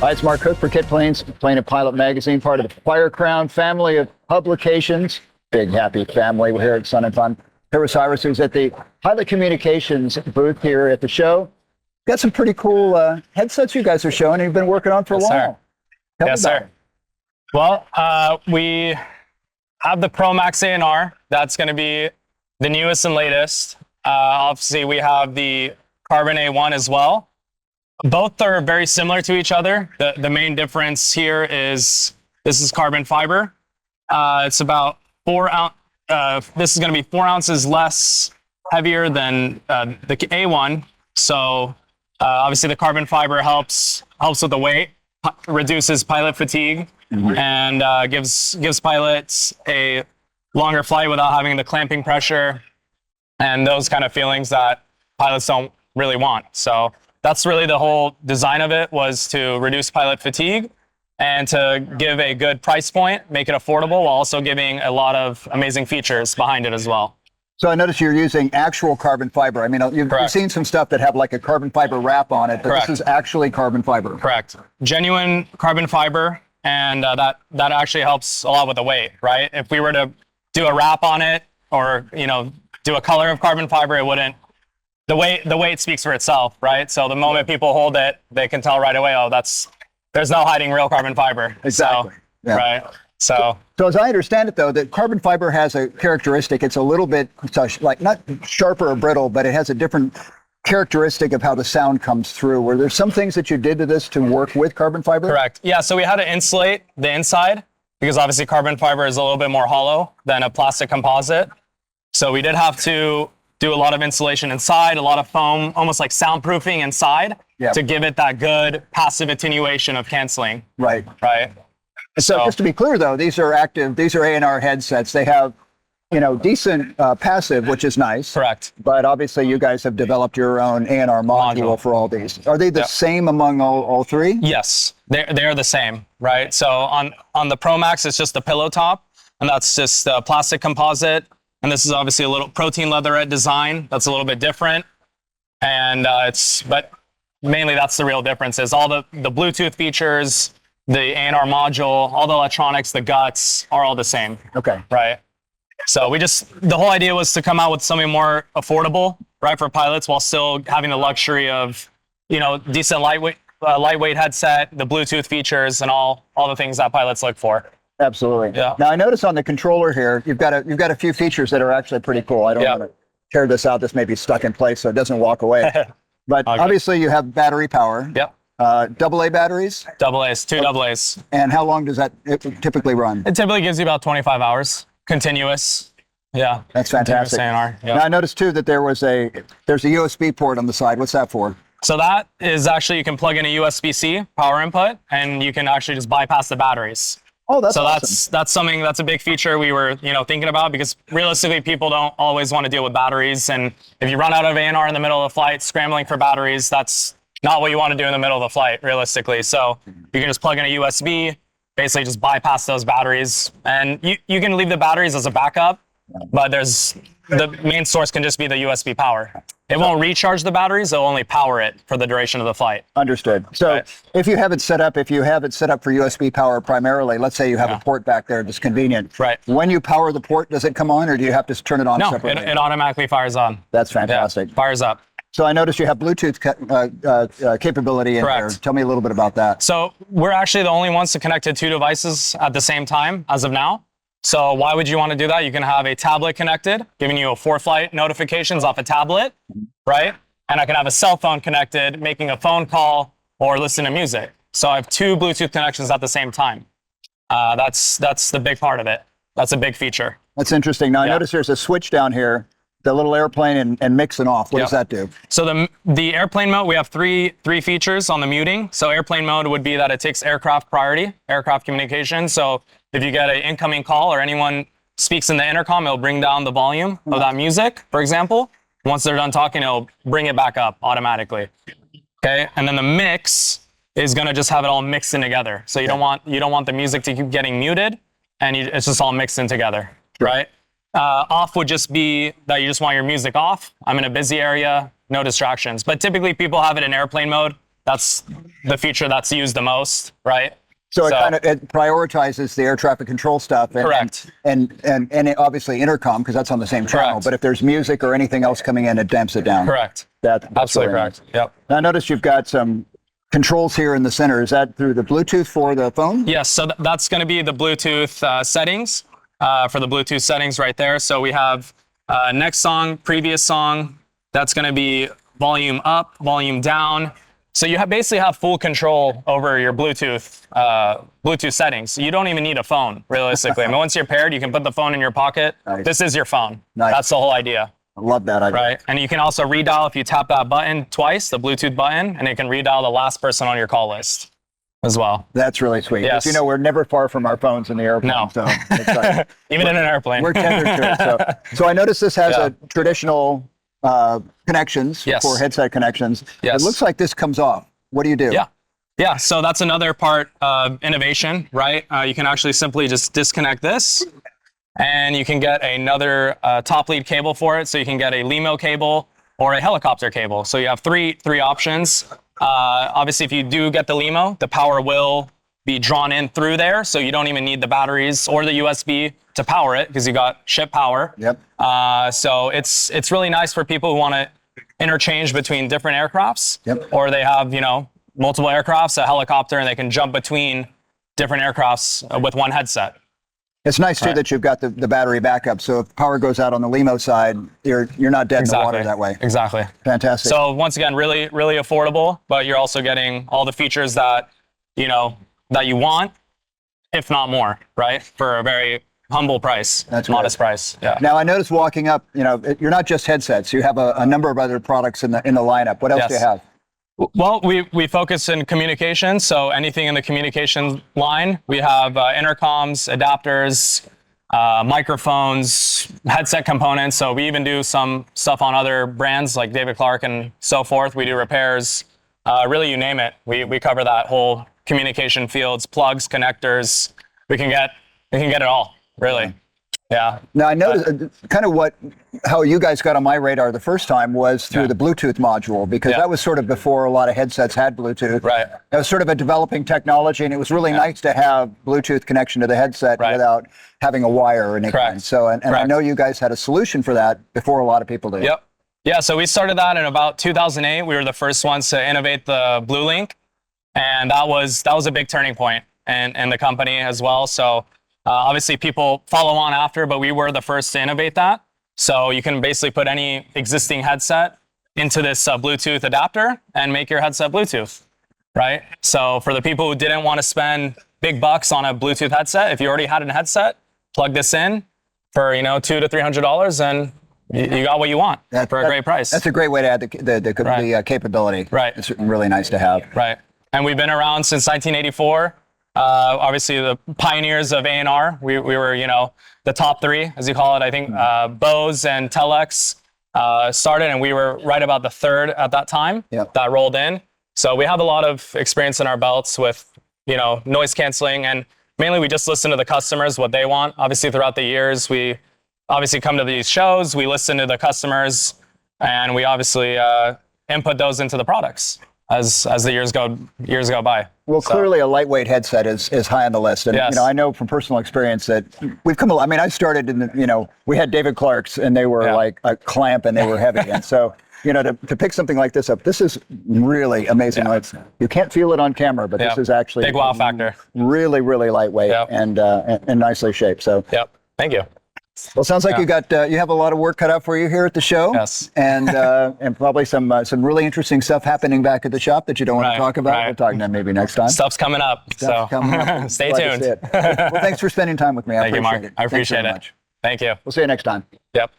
Hi, it's Mark Cook for Kit Planes, Plane and Pilot Magazine, part of the Fire Crown family of publications. Big happy family. We're here at Sun and Fun. Here with Cyrus, who's at the Pilot Communications booth here at the show. Got some pretty cool headsets you guys are showing. You've been working on for a while. Yes, sir. Well, we have the Pro Max A&R. That's going to be the newest and latest. Obviously, we have the Carbon A1 as well. Both are very similar to each other. The main difference here is this is carbon fiber. It's about 4 ounce. This is going to be 4 ounces less heavier than the A1. So obviously the carbon fiber helps with the weight, reduces pilot fatigue, and gives pilots a longer flight without having the clamping pressure and those kind of feelings that pilots don't really want. So that's really the whole design of it, was to reduce pilot fatigue and to give a good price point, make it affordable, while also giving a lot of amazing features behind it as well. So I noticed you're using actual carbon fiber. I mean, you've seen some stuff that have like a carbon fiber wrap on it, but this is actually carbon fiber. Correct. Genuine carbon fiber, and that actually helps a lot with the weight, right? If we were to do a wrap on it, or do a color of carbon fiber, it wouldn't. The weight speaks for itself, right? So the moment people hold it, they can tell right away, oh, there's no hiding real carbon fiber. Exactly. So, right. So as I understand it, though, that carbon fiber has a characteristic. It's a little bit like not sharper or brittle, but it has a different characteristic of how the sound comes through. Were there some things that you did to this to work with carbon fiber? Correct. Yeah. So we had to insulate the inside, because obviously carbon fiber is a little bit more hollow than a plastic composite. So we did have to do a lot of insulation inside, a lot of foam, almost like soundproofing inside, to give it that good passive attenuation of canceling. Right. Right. So just to be clear, though, these are A&R headsets. They have, decent passive, which is nice. Correct. But obviously you guys have developed your own A&R module for all these. Are they the same among all three? Yes, they're the same, right? So on the Pro Max, it's just the pillow top, and that's just a plastic composite. And this is obviously a little protein leatherette design. That's a little bit different. And but mainly that's the real difference, is all the Bluetooth features, the A&R module, all the electronics, the guts are all the same. Okay. Right. So the whole idea was to come out with something more affordable, right, for pilots, while still having the luxury of, decent lightweight headset, the Bluetooth features, and all the things that pilots look for. Absolutely. Yeah. Now I notice on the controller here, you've got a few features that are actually pretty cool. I don't want to tear this out. This may be stuck in place so it doesn't walk away. But obviously you have battery power. Yep. AA batteries? AA's, two AA's. And how long does that typically run? It typically gives you about 25 hours, continuous. Yeah. That's fantastic. Now I noticed too that there's a USB port on the side. What's that for? So that is actually, you can plug in a USB-C power input, and you can actually just bypass the batteries. Oh, that's awesome. That's a big feature we were, thinking about, because realistically people don't always want to deal with batteries. And if you run out of A&R in the middle of the flight, scrambling for batteries, that's not what you want to do in the middle of the flight, realistically. So you can just plug in a USB, basically just bypass those batteries. And you can leave the batteries as a backup, but the main source can just be the USB power. It won't recharge the batteries, it'll only power it for the duration of the flight. Understood. So if you have it set up for USB power primarily, let's say you have a port back there that's convenient. Right. When you power the port, does it come on, or do you have to turn it on separately? No, it automatically fires on. That's fantastic. Yeah, fires up. So I noticed you have Bluetooth capability in there. Tell me a little bit about that. So we're actually the only ones to connect to two devices at the same time as of now. So why would you want to do that? You can have a tablet connected, giving you a for-flight notifications off a tablet, right? And I can have a cell phone connected, making a phone call or listen to music. So I have two Bluetooth connections at the same time. That's the big part of it. That's a big feature. That's interesting. Now I notice there's a switch down here, the little airplane and mix and off. What does that do? So the airplane mode, we have three features on the muting. So airplane mode would be that it takes aircraft priority, aircraft communication. So if you get an incoming call or anyone speaks in the intercom, it'll bring down the volume of that music, for example. Once they're done talking, it'll bring it back up automatically. Okay, and then the mix is gonna just have it all mixed in together. So you don't want the music to keep getting muted, and it's just all mixed in together, right? Off would just be that you just want your music off. I'm in a busy area, no distractions. But typically people have it in airplane mode. that's the feature that's used the most, right? So it prioritizes the air traffic control stuff. And, Correct. And obviously intercom, because that's on the same channel. Correct. But if there's music or anything else coming in, it damps it down. Correct. That's Absolutely really correct. nice. Yep. Now, I noticed you've got some controls here in the center. Is that through the Bluetooth for the phone? Yes. So that's going to be the Bluetooth settings for the Bluetooth settings right there. So we have next song, previous song. That's going to be volume up, volume down. So you basically have full control over your Bluetooth settings. You don't even need a phone, realistically. I mean, once you're paired, you can put the phone in your pocket. Nice. This is your phone. Nice. That's the whole idea. I love that idea. Right. And you can also redial if you tap that button twice, the Bluetooth button, and it can redial the last person on your call list as well. That's really sweet. Yes. You know, we're never far from our phones in the airplane. No. So it's like, Even in an airplane. we're tethered to it. So I noticed this has a traditional connections Yes. for headset connections. Yes. It looks like this comes off. What do you do? Yeah. So that's another part of innovation, right? You can actually simply just disconnect this, and you can get another top lead cable for it. So you can get a LEMO cable or a helicopter cable. So you have three options. Obviously, if you do get the LEMO, the power will be drawn in through there. So you don't even need the batteries or the USB to power it, because you got ship power. Yep. So it's really nice for people who want to interchange between different aircrafts. Yep. Or they have, multiple aircrafts, a helicopter, and they can jump between different aircrafts with one headset. It's nice too that you've got the battery backup. So if power goes out on the LEMO side, you're not dead in the water that way. Exactly. Fantastic. So once again, really, really affordable, but you're also getting all the features that, that you want, if not more, right? For a very humble price. That's modest right. price. Yeah. Now I noticed walking up, you're not just headsets. You have a number of other products in the lineup. What else do you have? Well, we focus in communication, so anything in the communication line. We have intercoms, adapters, microphones, headset components. So we even do some stuff on other brands like David Clark and so forth. We do repairs, really you name it. We cover that whole communication fields, plugs, connectors. We can get it all, really. Yeah. Now I noticed kind of how you guys got on my radar the first time was through the Bluetooth module, because that was sort of before a lot of headsets had Bluetooth. Right. It was sort of a developing technology, and it was really nice to have Bluetooth connection to the headset without having a wire or anything. Correct. So, and I know you guys had a solution for that before a lot of people did. Yep. Yeah. So we started that in about 2008. We were the first ones to innovate the Blue Link, and that was a big turning point in the company as well. So. Obviously, people follow on after, but we were the first to innovate that. So you can basically put any existing headset into this Bluetooth adapter and make your headset Bluetooth, right? So for the people who didn't want to spend big bucks on a Bluetooth headset, if you already had a headset, plug this in for $200 to $300, and you got what you want for a great price. That's a great way to add the capability. Right. It's really nice to have. Right. And we've been around since 1984. Obviously, the pioneers of A&R. We were, the top three, as you call it. I think Bose and Telex started, and we were right about the third at that time that rolled in. So we have a lot of experience in our belts with, noise canceling, and mainly we just listen to the customers, what they want. Obviously, throughout the years, we obviously come to these shows, we listen to the customers, and we obviously input those into the products as the years go by. Well, clearly a lightweight headset is high on the list. And, I know from personal experience that we've come a lot. I mean, I started in we had David Clark's, and they were like a clamp, and they were heavy. And so, to pick something like this up, this is really amazing. You can't feel it on camera, but this is actually big wow factor. Really, really lightweight and nicely shaped. So, thank you. Well, sounds like you have a lot of work cut out for you here at the show. Yes. And probably some really interesting stuff happening back at the shop that you don't want to talk about. We'll talk about maybe next time. Stuff's coming up. Coming up. Stay tuned. Well, thanks for spending time with me. Thank you, Mark. it. I appreciate it. Much. Thank you. We'll see you next time. Yep.